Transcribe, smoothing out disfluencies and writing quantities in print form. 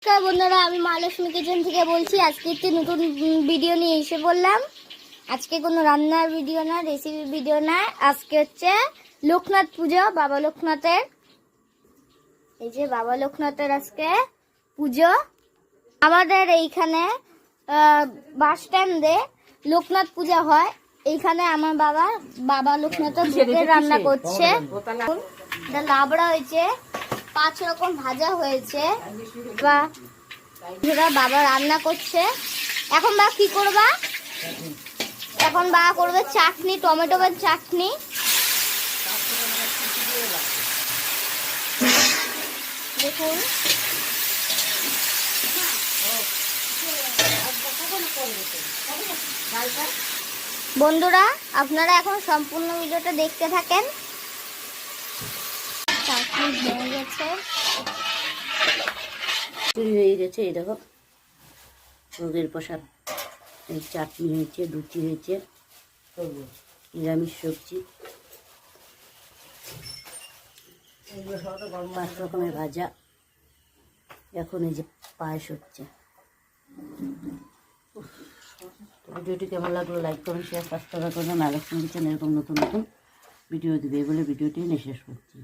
নমস্কার বন্ধুরা, আমি মা লক্ষ্মী কিচেন থেকে বলছি। আজকে একটি নতুন ভিডিও নিয়ে এসে বললাম। আজকে কোনো রান্নার ভিডিও না, রেসিপি ভিডিও না। আজকে হচ্ছে লোকনাথ পুজো, বাবা লোকনাথের। এই যে বাবা লোকনাথের আজকে পুজো। আমাদের এইখানে বাস স্ট্যান্ডে লোকনাথ পূজা হয়। এইখানে আমার বাবা লোকনাথের ভোগের রান্না করছে। লাবড়া হয়েছে, 5 রকম ভাজা হয়েছে। বাবা রান্না করছে। এখন বা কি করবা? এখন বা করবে চাটনি, টমেটোর চাটনি। দেখুন বন্ধুরা, আপনারা এখন সম্পূর্ণ ভিডিওটা দেখতে থাকেন। চাটনি হয়ে গেছে, হয়ে গেছে। এই দেখো ভোগের প্রসাদ, এই চাটনি হয়েছে, লুচি হয়েছে, নিরামিষ সবজি, 5 রকমের ভাজা। এখন এই যে পায়েস হচ্ছে। ভিডিওটি কেমন লাগলো লাইক করুন, শেয়ার, সাবস্ক্রাইব করবেন। মা লক্ষ্মী কিচেন এরকম নতুন নতুন ভিডিও দিবে বলে ভিডিওটি নিয়ে শেষ করছি।